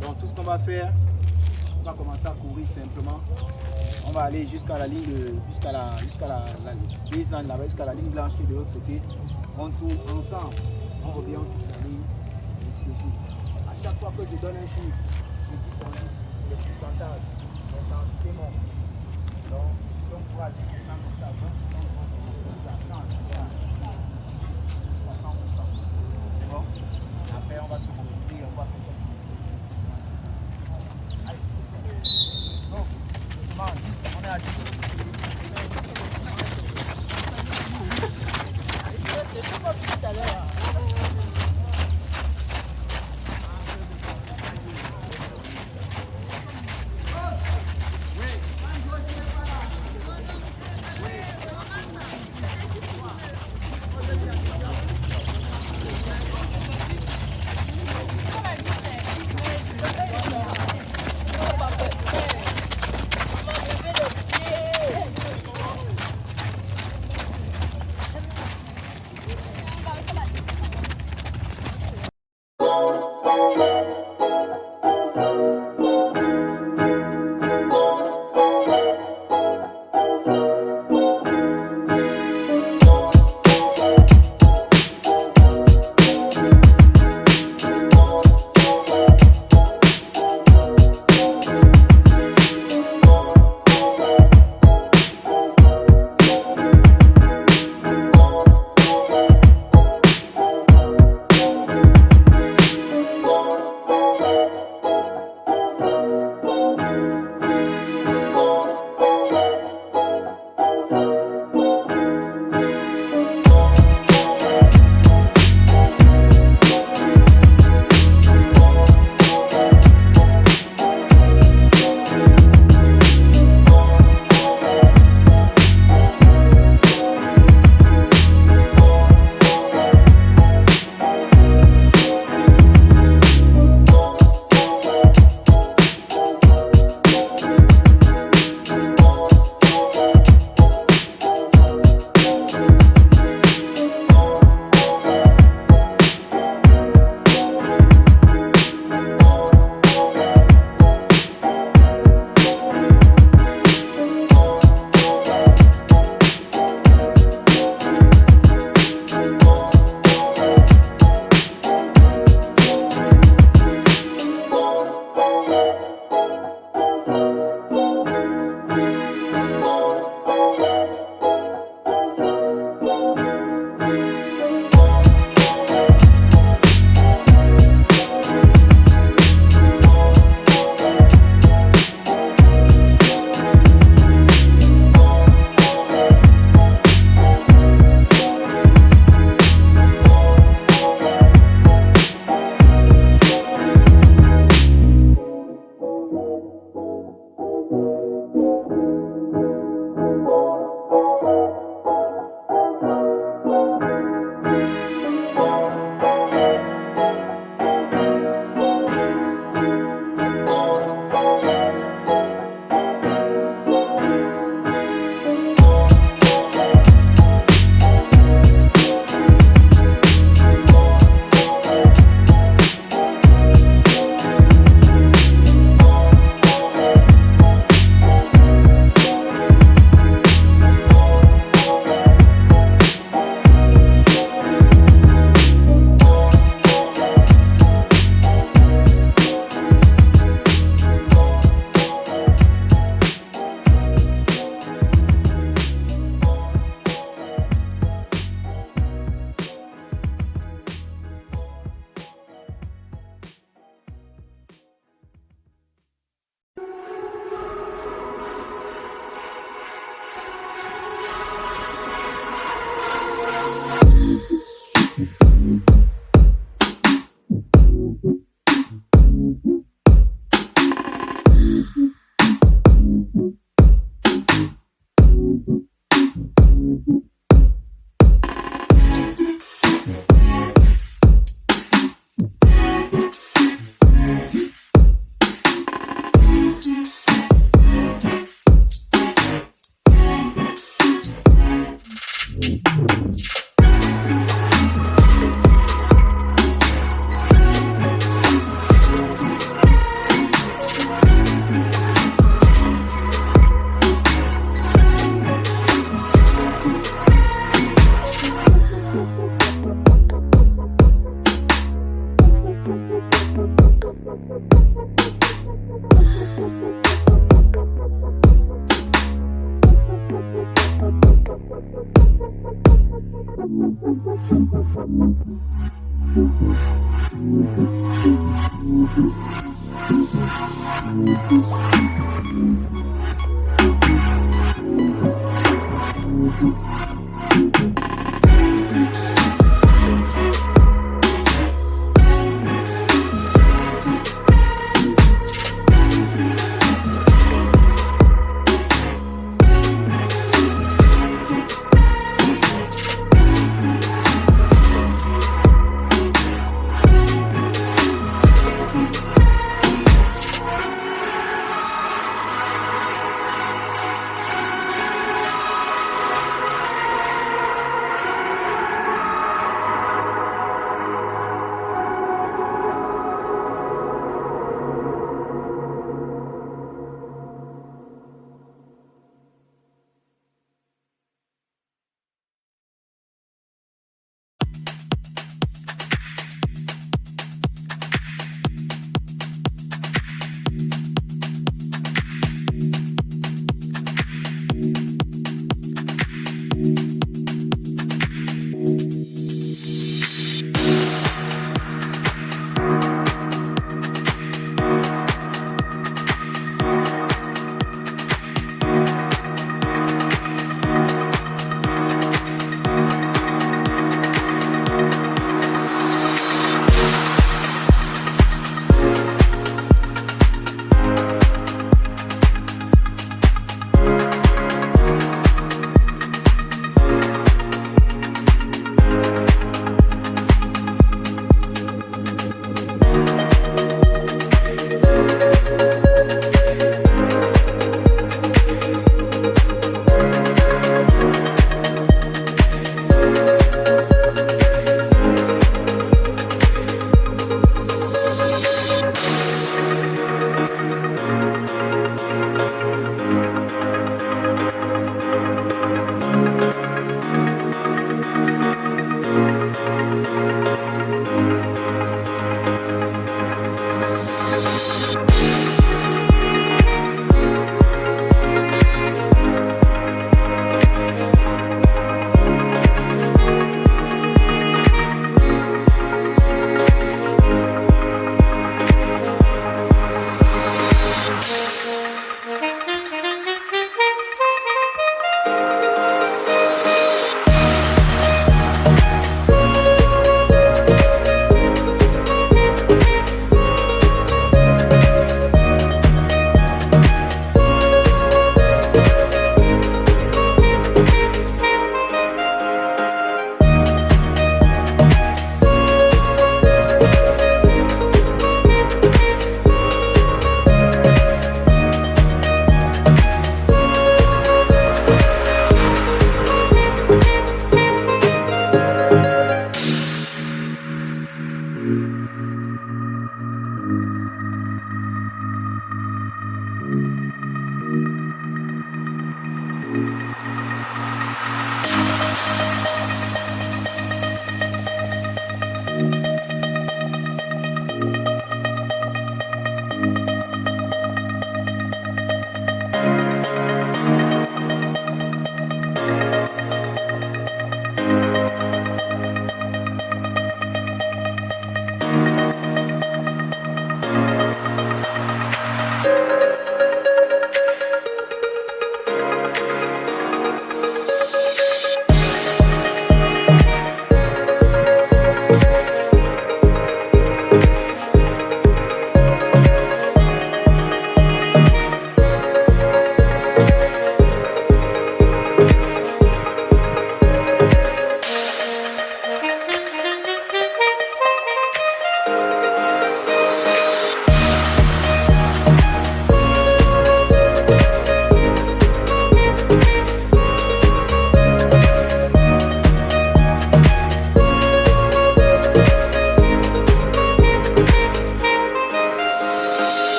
Donc tout ce qu'on va faire, on va commencer à courir simplement. On va aller jusqu'à la ligne jusqu'à la baseline là-bas, jusqu'à la ligne blanche qui est de l'autre côté. On tourne ensemble, on revient, on touche la ligne, et ainsi de suite. À chaque fois que je donne un chiffre, je dis 110, c'est le pourcentage, l'intensité monte. Donc si on pourra 10% comme ça, 20% jusqu'à 100%. C'est bon? Après on va se mobiliser, on va faire comme ça. Donc, on est à 10. C'est pas tout à l'heure.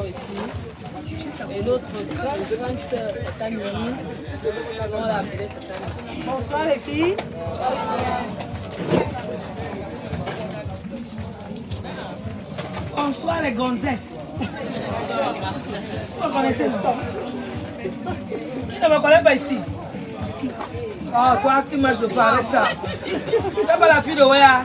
ici. Et notre grande sœur est à Niamey. On l'a appelée Tata. Bonsoir les filles. Bonsoir les gonzesses. Vous me connaissez le temps. Qui ne me connaît pas ici? Oh, toi qui manges le pain, arrête ça. Tu n'es pas la fille de Wea.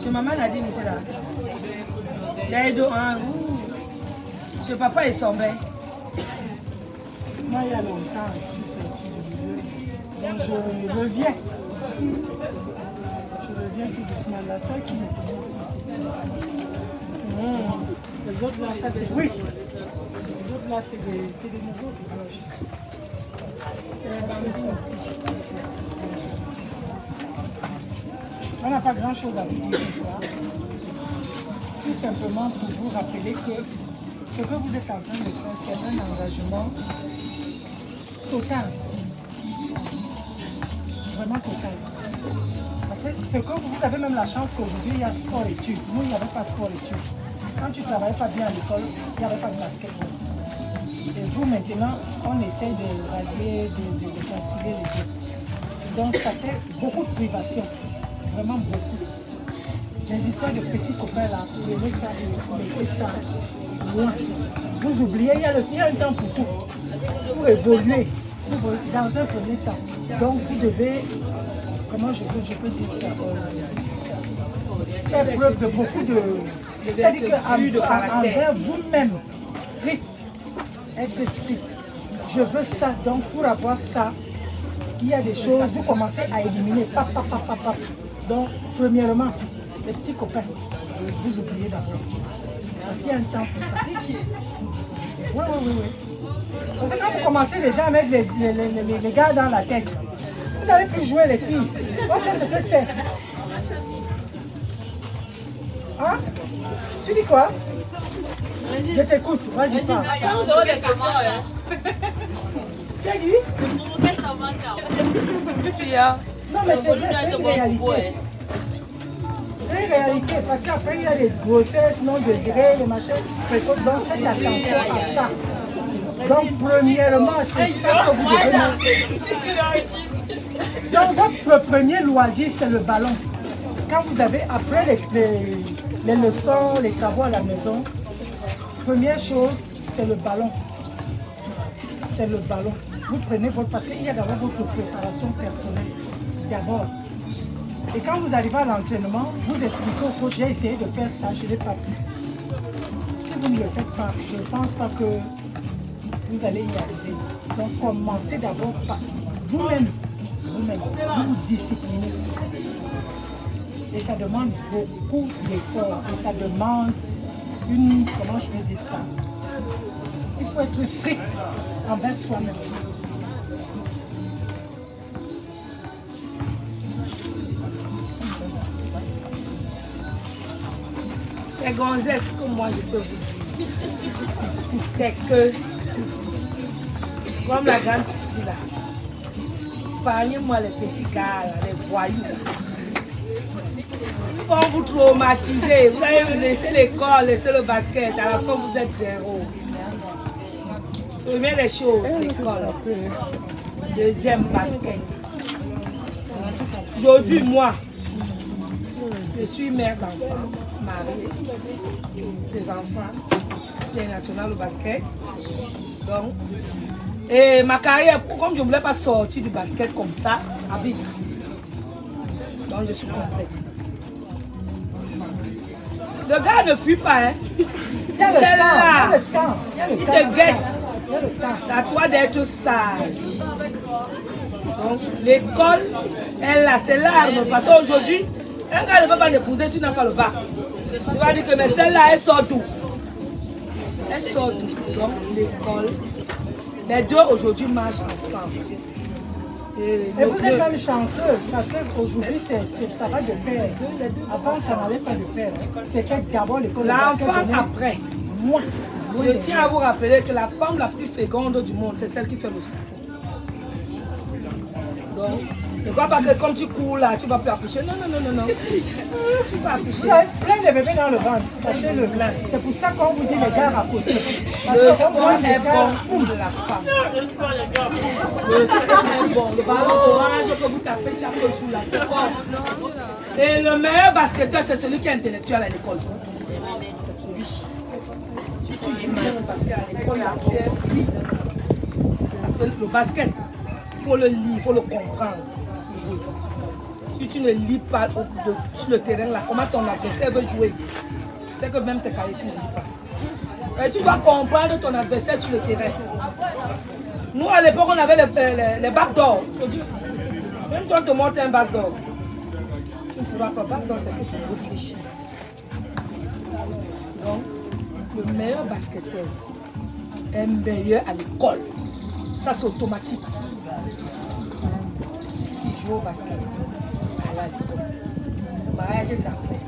Chez maman Nadine, c'est là. Les deux, hein. Chez papa, ils sont bien. Moi, il y a longtemps, je suis sortie du milieu. Donc, je reviens. Je reviens tout doucement. La seule qui me connaît ici. Les autres là, ça c'est... Oui. Les autres là, c'est des nouveaux visages. Je suis sortie. On n'a pas grand chose à vous dire ce soir. Tout simplement pour vous rappeler que ce que vous êtes en train de faire, c'est un engagement total. Vraiment total. Parce que ce que vous avez même la chance qu'aujourd'hui, il y a sport-études. Nous, il n'y avait pas sport-études. Quand tu ne travaillais pas bien à l'école, il n'y avait pas de basketball. Et vous, maintenant, on essaie de rallier, de concilier les deux. Donc, ça fait beaucoup de privation. Vraiment beaucoup. Les histoires de petits copains là, vous aimez ça, vous mettez ça loin. Vous oubliez, il y a un temps pour tout. Pour évoluer dans un premier temps. Donc vous devez, comment je peux dire ça, faire preuve de beaucoup de... C'est-à-dire qu'envers vous-même, strict, être strict. Je veux ça, donc pour avoir ça, il y a des choses, vous commencez à éliminer, pap. Donc, premièrement, les petits copains, vous oubliez d'abord. Parce qu'il y a un temps pour ça. Oui. Parce que quand vous commencez déjà à mettre les gars dans la tête, vous n'allez plus jouer les filles. On sait ce que c'est. Hein? Tu dis quoi? Je t'écoute, vas-y, parle. Tu as dit? Non, mais c'est vrai, c'est une réalité. C'est une réalité, parce qu'après il y a les grossesses non désirées, les machins précoces, donc faites attention à ça. Donc premièrement, c'est ça que vous devez. Donc votre premier loisir, c'est le ballon. Quand vous avez, après les leçons, les travaux à la maison, première chose, c'est le ballon. C'est le ballon. Vous prenez votre, parce qu'il y a d'abord votre préparation personnelle. D'abord. Et quand vous arrivez à l'entraînement, vous expliquez au coach, j'ai essayé de faire ça, je ne l'ai pas pu. Si vous ne le faites pas, je ne pense pas que vous allez y arriver. Donc commencez d'abord par vous-même. Vous vous disciplinez. Et ça demande beaucoup d'efforts. Et ça demande une, comment je peux dire ça? Il faut être strict envers soi-même. Les gonzesses, comme moi je peux vous dire, c'est que, comme la grande dit là, épargnez-moi les petits gars, là, les voyous. Ils vont vous traumatiser, vous allez laisser l'école, laisser le basket, à la fin vous êtes zéro. Première des choses, l'école. Deuxième, basket. Aujourd'hui, moi, je suis mère d'enfants, mariée, des enfants, internationale au basket. Donc, et ma carrière, comme je ne voulais pas sortir du basket comme ça, habite. Donc je suis complète. Le gars ne fuit pas, hein. Il y a le temps. Il te guette. C'est à toi d'être sage. Donc l'école, elle là, c'est l'arme. Parce qu'aujourd'hui, un gars ne peut pas l'épouser si tu n'as pas le bac. Tu vas dire que mais celle-là, elle sort d'où? Elle sort d'où? Donc l'école, les deux aujourd'hui marchent ensemble. Et vous êtes même chanceuse parce qu'aujourd'hui ça va de pair. Avant ça n'allait pas de pair. C'est fait d'abord l'école. L'enfant après. Moi. Je tiens à vous rappeler que la femme la plus féconde du monde, c'est celle qui fait le sport. Donc, ne crois pas que comme tu cours là, tu vas plus accoucher. Non. Tu vas accoucher. Vous avez plein de bébés dans le ventre, sachez-le. C'est pour ça qu'on vous dit les gars à côté. Parce que sport est bon pour la femme. Le sport est bon. Le ballon orange que vous tapez chaque jour là, c'est bon. Et le meilleur basketteur, c'est celui qui est intellectuel à l'école. Oui. Si tu joues bien au basket à l'école, là, tu es pris. Parce que le basket, il faut le lire, il faut le comprendre. Jouer. Si tu ne lis pas sur le terrain, là, comment ton adversaire veut jouer, c'est que même tes cahiers, tu ne lis pas. Et tu dois comprendre ton adversaire sur le terrain. Nous, à l'époque, on avait les backdoors. Même si on te montre un backdoor, tu ne pourras pas. Backdoor, c'est que tu réfléchis. Donc, le meilleur basketteur est meilleur à l'école. Ça, c'est automatique. Il joue au basket. Elle à l'école. Le mariage, c'est après.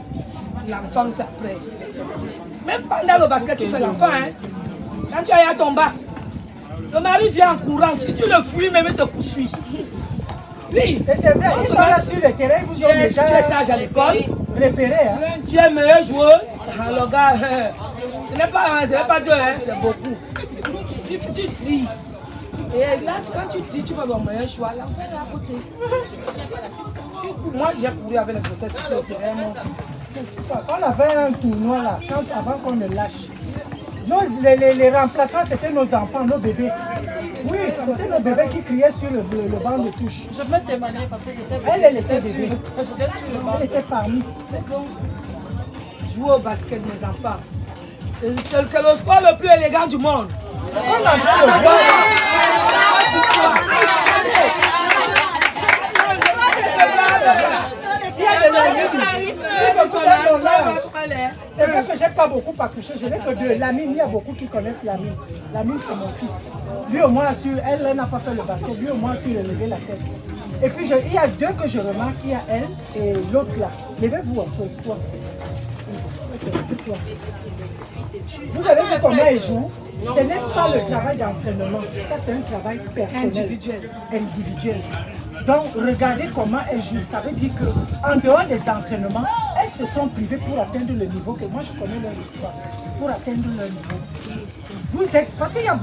L'enfant, c'est après. Même pendant le basket, tu fais l'enfant. Hein? Quand tu es à ton bac, le mari vient en courant. Tu le fuis, même il te poursuit. Oui. Et c'est vrai, ils sont là sur le terrain, vous ont déjà... Tu es sage à l'école. Repéré, hein? Tu es meilleure joueuse. Alors, gars, ce n'est pas deux, hein, c'est beaucoup. Tu tries. Et là, quand tu dis, tu vas dans le meilleur choix, l'enfant est à côté. Moi, j'ai couru avec les grossesses sur le terrain. On avait un tournoi là, avant qu'on ne lâche. Les remplaçants, c'était nos enfants, nos bébés. Oui, c'était nos bébés qui criaient sur le banc de touche. Je peux témoigner parce que Elle était bébé. J'étais sur le banc. Elle était parmi. C'est bon. Jouer au basket, mes enfants. C'est le sport le plus élégant du monde. C'est comme un peu le voir. C'est vrai que je n'ai pas beaucoup accouché, je n'ai que deux. Lamine, il y a beaucoup qui connaissent Lamine. Lamine, c'est mon fils. Lui au moins, elle n'a pas fait le basket, lui au moins, su lever la tête. Et puis, il y a deux que je remarque, il y a elle et l'autre là. Levez-vous un peu, toi. Vous avez vu comment elle joue? Ce n'est pas le travail d'entraînement, ça c'est un travail personnel, individuel. Donc regardez comment elles jouent, ça veut dire qu'en dehors des entraînements, elles se sont privées pour atteindre le niveau que moi je connais leur histoire, pour atteindre leur niveau. Vous êtes, parce qu'il y a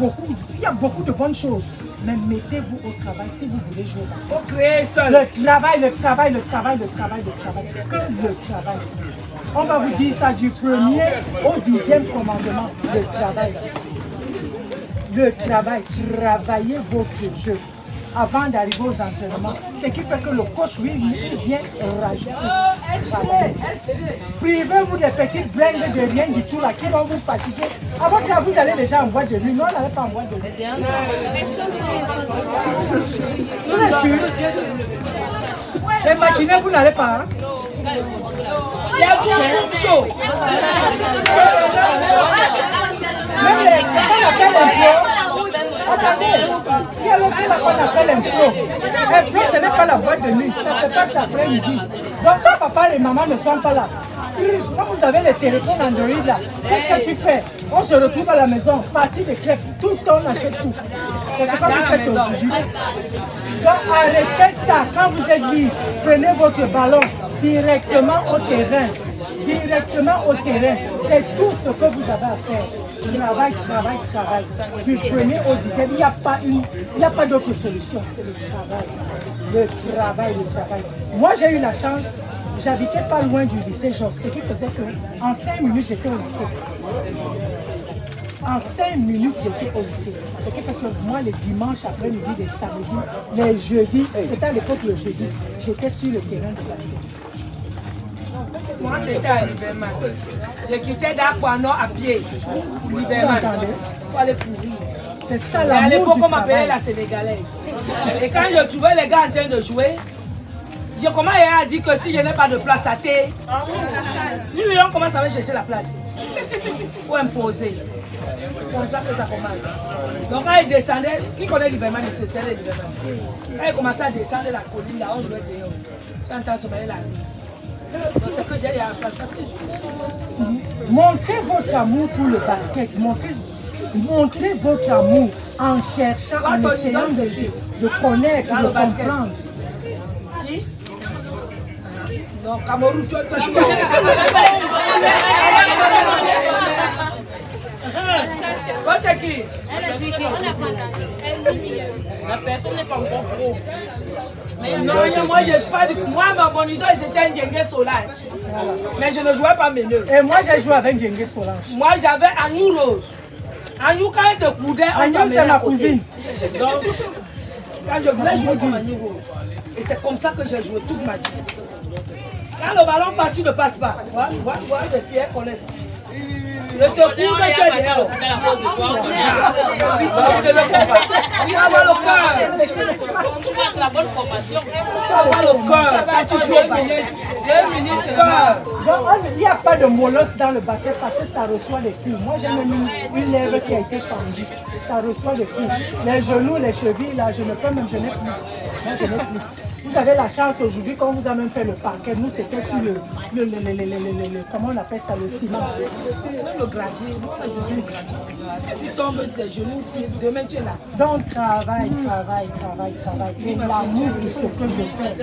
beaucoup de bonnes choses, mais mettez-vous au travail si vous voulez jouer. Il faut créer seul. Le travail, que le travail. On va vous dire ça du 1er au 10e commandement, le travail. Le travail, travaillez votre jeu avant d'arriver aux entraînements. Ce qui fait que le coach, lui, il vient rajouter. Privez-vous des petites bringues de rien du tout là qui vont vous fatiguer. Avant que vous allez déjà en boîte de nuit. Non, on n'allait pas en boîte de nuit. Vous êtes sûr? Les matinées, vous n'allez pas. Hein? Il y a beaucoup de choses. Même les qu'on appelle un pro. Attendez, il y a l'autre qu'on appelle un pro. Un pro, ce n'est pas la boîte de nuit. Ça se passe l'après-midi. Donc quand papa et maman ne sont pas là, quand vous avez les téléphones Android là, qu'est-ce que tu fais? On se retrouve à la maison, partie de crêpes, tout on achète tout. C'est ce que vous faites aujourd'hui. Donc arrêtez ça, quand vous êtes libre, prenez votre ballon directement au terrain. Directement au terrain, c'est tout ce que vous avez à faire. Travail. Du 1er au 10e, il n'y a pas d'autre solution, c'est le travail. Moi j'ai eu la chance, j'habitais pas loin du lycée Georges, ce qui faisait qu'en 5 minutes j'étais au lycée. En 5 minutes j'étais au lycée. Ce qui fait que moi les dimanches après-midi, les samedis, les jeudis, c'était à l'époque le jeudi, j'étais sur le terrain de basket. Moi, c'était à Liberman. Je quittais d'Aquano à pied. Liberman. Pour aller courir. C'est ça Et la à l'époque, on m'appelait travail. la Sénégalaise. Et quand je trouvais les gars en train de jouer, je commence à dire que si je n'ai pas de place à thé, lui, on commence à chercher la place. Pour imposer. Comme ça que ça commence. Donc quand il descendait, qui connaît Liberman, c'était Liberman. Quand il commençait à descendre la colline, là, on jouait dehors. Tu entends sommeiller la nuit. C'est que j'ai à parce que je suis montrez votre amour pour le basket. Montrez votre amour en cherchant, en essayant de connaître, de comprendre. Non, Cameroun, tu as pas joué. Toi, c'est qui? La personne n'est pas encore pro. Non, moi, ma bonne idole, c'était un Djengue Solange. Mais je ne jouais pas Méneux. Et moi, j'ai joué avec Djengue Solange. Moi, j'avais Agnou Rose. Agnou, quand elle te coudait, Agnou, c'est ma cousine. Donc, quand je voulais jouer comme Agnou Rose. Et c'est comme ça que j'ai joué toute ma vie. Quand le ballon passe, tu ne passes pas. Voilà, les filles, elles connaissent. Je te couvre, tu es dehors. C'est la bonne formation. Il n'y a pas de molosse dans le basket parce que ça reçoit les coups. Moi, j'ai même une lèvre qui a été fendue. Ça reçoit les coups. Les genoux, les chevilles, là, je ne peux même, je n'ai plus. Moi, je n'ai plus. Vous avez la chance aujourd'hui quand vous avez même fait le parquet. Nous, c'était sur le comment on appelle ça, le ciment. Le gravier, moi, je suis le gravier. Tu tombes des genoux, demain tu es là. Donc, travail. Et l'amour de ce que je fais.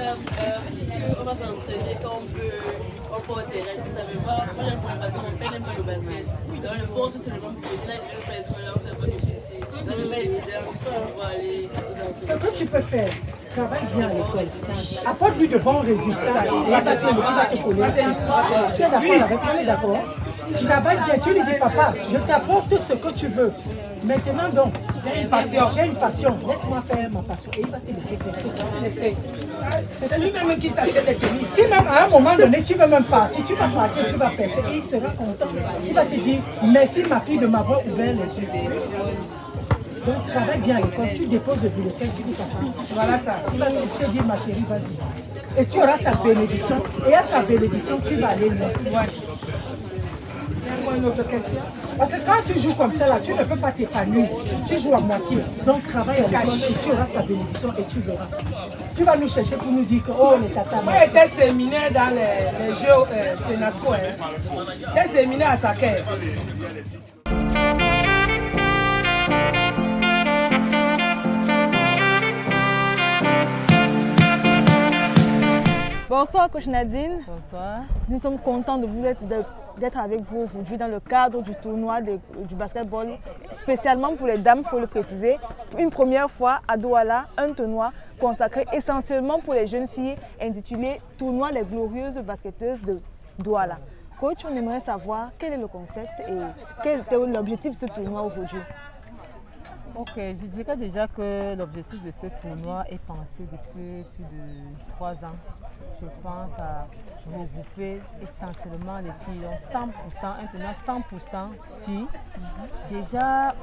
On va s'entraîner quand on peut au terrain, vous savez pas. Moi, j'ai l'impression qu'on peine un peu le basket. Dans le fond, c'est le nom pour dire, là, je vais faire là, c'est un peu que je suis ici. Là, c'est pas évident pour aller aux entraînements. Ce que tu peux faire, travaille bien à l'école. Apporte-lui de bons résultats. Il va te coller. Tu es d'accord avec moi, d'accord? Travaille bien, tu lui dis, papa, je t'apporte ce que tu veux. Maintenant donc, j'ai une passion, laisse-moi faire ma passion. Et il va te laisser faire. C'est lui-même qui t'achète des tennis. Si même à un moment donné, tu veux même partir, tu vas partir, tu vas percer et il sera content. Il va te dire, merci ma fille de m'avoir ouvert les yeux. Donc travaille bien à l'école, tu déposes le bulletin, tu dis papa, voilà ça. Il va te dire ma chérie, vas-y. Et tu auras sa bénédiction. Et à sa bénédiction, tu vas aller loin. Ouais. Une autre question. Parce que quand tu joues comme ça, là, tu ne peux pas t'épanouir. Tu joues à moitié. Donc travaille à l'école et tu auras sa bénédiction et tu verras. Tu vas nous chercher pour nous dire que, oh, les tatas. Moi, j'étais séminaire dans les jeux FENASCO. J'étais séminaire à Saké. Bonsoir Coach Nadine. Bonsoir. Nous sommes contents d'être avec vous aujourd'hui dans le cadre du tournoi du basketball, spécialement pour les dames, il faut le préciser. Une première fois à Douala, un tournoi consacré essentiellement pour les jeunes filles intitulé Tournoi des glorieuses basketteuses de Douala. Coach, on aimerait savoir quel est le concept et quel était l'objectif de ce tournoi aujourd'hui. Ok, je dirais déjà que l'objectif de ce tournoi est pensé depuis plus de 3 ans. Je pense à regrouper essentiellement les filles, donc 100%, un tournoi 100% filles. Déjà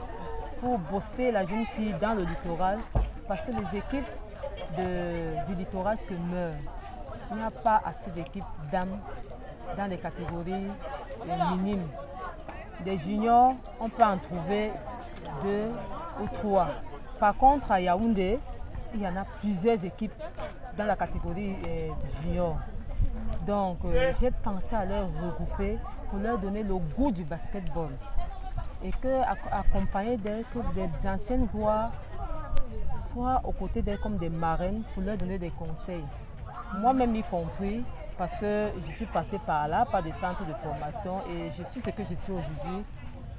pour booster la jeune fille dans le littoral, parce que les équipes du littoral se meurent. Il n'y a pas assez d'équipes dames dans les catégories minimes. Des juniors, on peut en trouver 2 ou 3. Par contre, à Yaoundé, il y en a plusieurs équipes dans la catégorie junior. Donc, j'ai pensé à leur regrouper pour leur donner le goût du basketball. Et accompagner d'elles, que des anciennes gloires soient aux côtés d'elles comme des marraines pour leur donner des conseils. Moi-même y compris, parce que je suis passée par là, par des centres de formation, et je suis ce que je suis aujourd'hui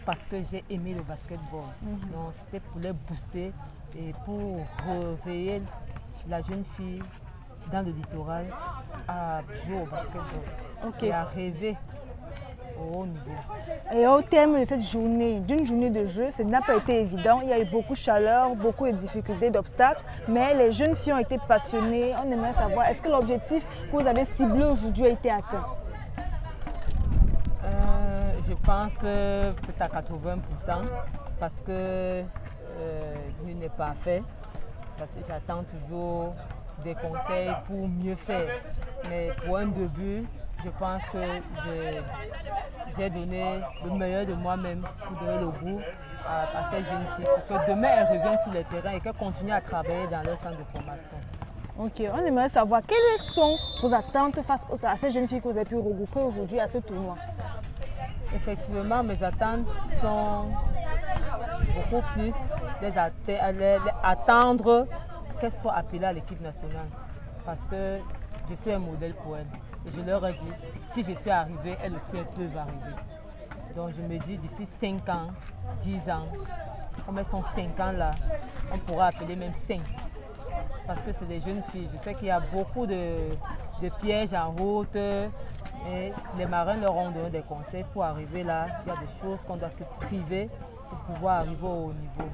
parce que j'ai aimé le basketball. Donc c'était pour les booster et pour réveiller la jeune fille dans le littoral à jouer au basketball et à rêver au haut niveau. Et au terme de cette journée, d'une journée de jeu, ça n'a pas été évident. Il y a eu beaucoup de chaleur, beaucoup de difficultés, d'obstacles, mais les jeunes filles ont été passionnées. On aimerait savoir, est-ce que l'objectif que vous avez ciblé aujourd'hui a été atteint? Je pense peut-être à 80% parce que nul n'est pas fait, parce que j'attends toujours des conseils pour mieux faire. Mais pour un début, je pense que j'ai donné le meilleur de moi-même pour donner le goût à ces jeunes filles, pour que demain elles reviennent sur le terrain et qu'elles continuent à travailler dans leur centre de formation. Ok, on aimerait savoir quelles sont vos attentes face à ces jeunes filles que vous avez pu regrouper aujourd'hui à ce tournoi. Effectivement, mes attentes sont beaucoup plus attendre qu'elles soient appelées à l'équipe nationale parce que je suis un modèle pour elles. Et je leur ai dit, si je suis arrivée, elles aussi elles peuvent arriver. Donc je me dis d'ici 5 ans, 10 ans, on met son 5 ans là, on pourra appeler même 5. Parce que c'est des jeunes filles. Je sais qu'il y a beaucoup de pièges en route. Et les marins leur ont donné des conseils pour arriver là. Il y a des choses qu'on doit se priver pour pouvoir arriver au haut niveau.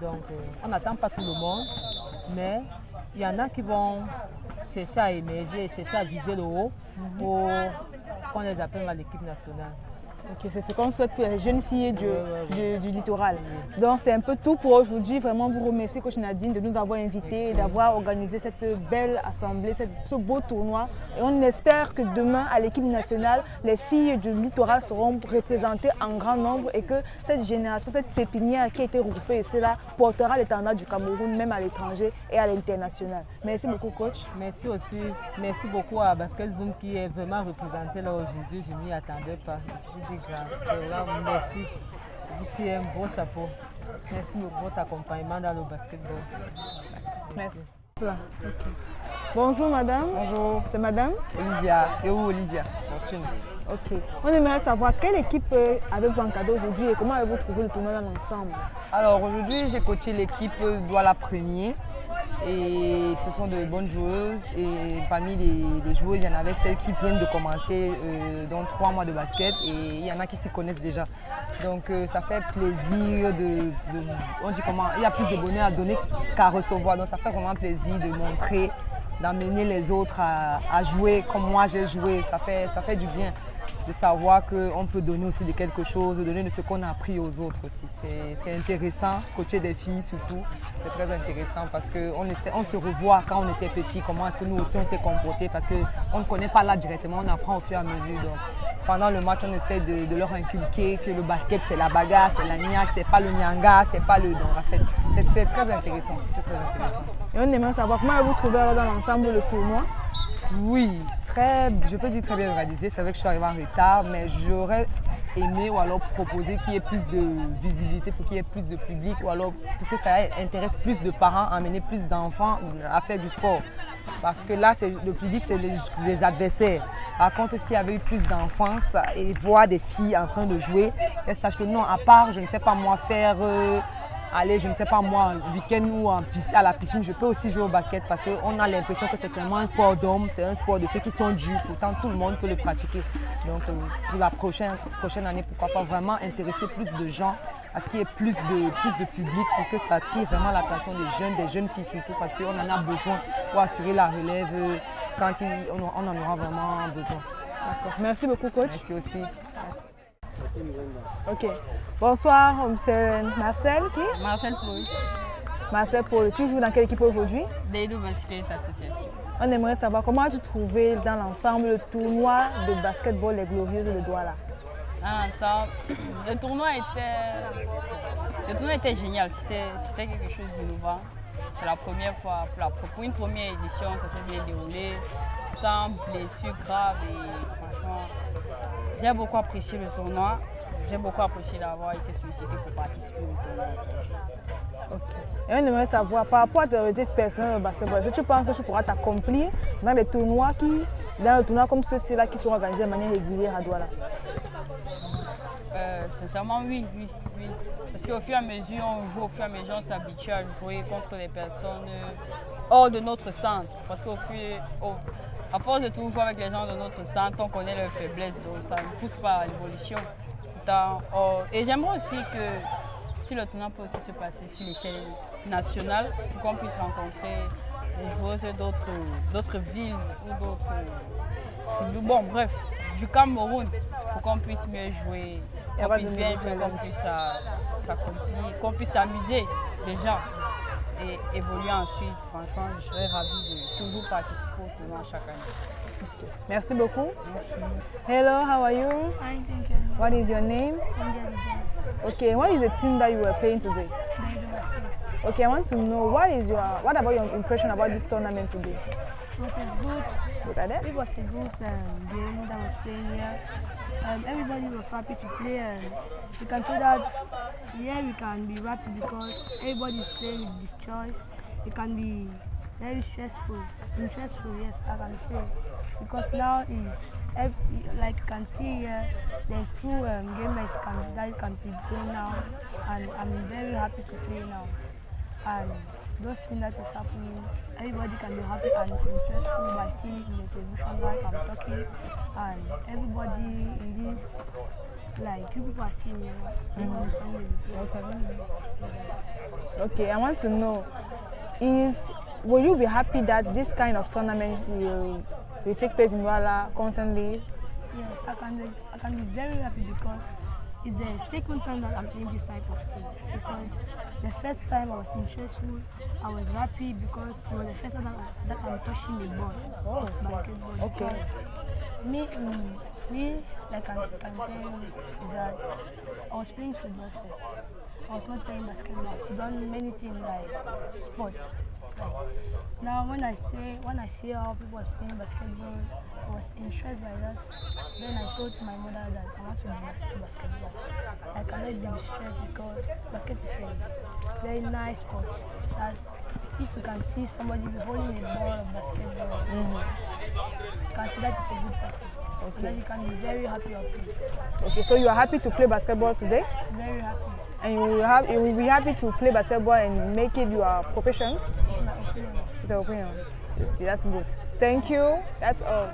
Donc on n'attend pas tout le monde, mais il y en a qui vont chercher à émerger, chercher à viser le haut pour qu'on les appelle à l'équipe nationale. Ok, c'est ce qu'on souhaite pour les jeunes filles du littoral. Donc c'est un peu tout pour aujourd'hui. Vraiment vous remercier coach Nadine de nous avoir invités et d'avoir organisé cette belle assemblée, ce beau tournoi. Et on espère que demain à l'équipe nationale, les filles du littoral seront représentées en grand nombre et que cette génération, cette pépinière qui a été regroupée ici là, portera l'étendard du Cameroun même à l'étranger et à l'international. Merci beaucoup coach. Merci aussi, merci beaucoup à Basket Zoom qui est vraiment représenté là aujourd'hui. Je ne m'y attendais pas. Je vous dis merci. Vous tirez un beau chapeau. Merci pour votre accompagnement dans le basketball. Merci. Okay. Bonjour madame. Bonjour. C'est madame Olivia. Et où Olivia? Fortune. Ok. On aimerait savoir quelle équipe avez-vous encadré aujourd'hui et comment avez-vous trouvé le tournoi dans l'ensemble? Alors aujourd'hui, j'ai coaché l'équipe Douala Premier. Et ce sont de bonnes joueuses et parmi les joueuses, il y en avait celles qui viennent de commencer dans 3 mois de basket et il y en a qui s'y connaissent déjà. Donc ça fait plaisir on dit comment, il y a plus de bonheur à donner qu'à recevoir. Donc ça fait vraiment plaisir de montrer, d'amener les autres à jouer comme moi j'ai joué. Ça fait du bien de savoir qu'on peut donner aussi de quelque chose, de donner de ce qu'on a appris aux autres aussi. C'est intéressant, coacher des filles surtout, c'est très intéressant parce qu'on se revoit quand on était petit, comment est-ce que nous aussi on s'est comporté parce qu'on ne connaît pas là directement, on apprend au fur et à mesure. Donc, pendant le match, on essaie de leur inculquer que le basket c'est la bagarre, c'est la niaque, c'est pas le nyanga, c'est pas le... Donc en fait, c'est très intéressant, c'est très intéressant. Et on aimerait savoir comment avez-vous trouvé alors dans l'ensemble le tournoi? Oui, je peux dire très bien organisé. C'est vrai que je suis arrivée en retard, mais j'aurais aimé ou alors proposer qu'il y ait plus de visibilité pour qu'il y ait plus de public ou alors pour que ça intéresse plus de parents, amener plus d'enfants à faire du sport. Parce que là, le public, c'est les adversaires. Par contre, s'il y avait eu plus d'enfants et voir des filles en train de jouer, qu'elles sachent que non, à part, je ne sais pas moi faire... aller, je ne sais pas moi, un week-end ou à la piscine, je peux aussi jouer au basket parce qu'on a l'impression que c'est seulement un sport d'hommes, c'est un sport de ceux qui sont durs, pourtant tout le monde peut le pratiquer. Donc pour la prochaine année, pourquoi pas vraiment intéresser plus de gens à ce qu'il y ait plus de public pour que ça attire vraiment l'attention des jeunes filles surtout parce qu'on en a besoin pour assurer la relève quand on en aura vraiment besoin. D'accord, merci beaucoup coach. Merci aussi. Ok. Bonsoir, c'est Marcel qui? Marcel Paul. Marcel Paul, tu joues dans quelle équipe aujourd'hui? Deido Basket Association. On aimerait savoir comment as-tu trouvé dans l'ensemble le tournoi de basketball Les Glorieuses de Douala? Le tournoi était génial, c'était quelque chose d'innovant. C'est la première fois, pour une première édition, ça s'est bien déroulé, sans blessures graves et franchement, j'ai beaucoup apprécié le tournoi. J'ai beaucoup apprécié d'avoir été sollicité pour participer au tournoi. Okay. Et on aimerait savoir, par rapport à tes objectifs personnels au basketball, est-ce que tu penses que tu pourras t'accomplir dans les tournois comme ceux-ci-là qui sont organisés de manière régulière à Douala? Sincèrement, oui. Parce qu'au fur et à mesure, on joue, au fur et à mesure, on s'habitue à jouer contre des personnes hors de notre sens. Parce qu'à force de toujours jouer avec les gens de notre sens, on connaît leurs faiblesses, donc ça ne pousse pas à l'évolution. Et j'aimerais aussi que si le tournoi peut aussi se passer sur l'échelle nationale, pour qu'on puisse rencontrer les joueuses d'autres villes ou d'autres... Bon, bref, du Cameroun, pour qu'on puisse mieux jouer, qu'on puisse bien jouer, qu'on puisse s'accomplir, qu'on puisse s'amuser déjà et évoluer ensuite. Franchement, je serais ravie de toujours participer au tournoi chaque année. Okay. Merci beaucoup. Merci. Hello, how are you? Fine, thank you. What is your name? Okay, what is the team that you were playing today? Okay, I want to know what about your impression about this tournament today? It was good. Look at that. It was a good game that was playing here. Everybody was happy to play, and you can say that here we can be happy because everybody is playing with this choice. It can be very stressful. Interesting, yes, I can say. Because now like you can see here, there's 2 games that can be playing now, and I'm very happy to play now. And those things that is happening, everybody can be happy and interested by seeing it in the television like I'm talking, and everybody in this, like you people are seeing it. Okay, I want to know, will you be happy that this kind of tournament will take place in Douala constantly? Yes, I can be very happy because it's the second time that I'm playing this type of team. Because the first time I was interested, I was happy because it was the first time that I'm touching the ball of basketball. Okay. Because me, like I can tell you, is that I was playing football first. I was not playing basketball. I've done many things like sport. Now when I see how people was playing basketball, I was interested by that. Then I told my mother that I want to do basketball. I cannot be stressed because basketball is a very nice sport. That if you can see somebody holding a ball of basketball, you can see that is a good person. Okay. Then you can be very happy of it. Okay, so you are happy to play basketball today? Very happy. And you will be happy to play basketball and make it your profession? It's my opinion. It's your opinion. Okay, that's good. Thank you. That's all.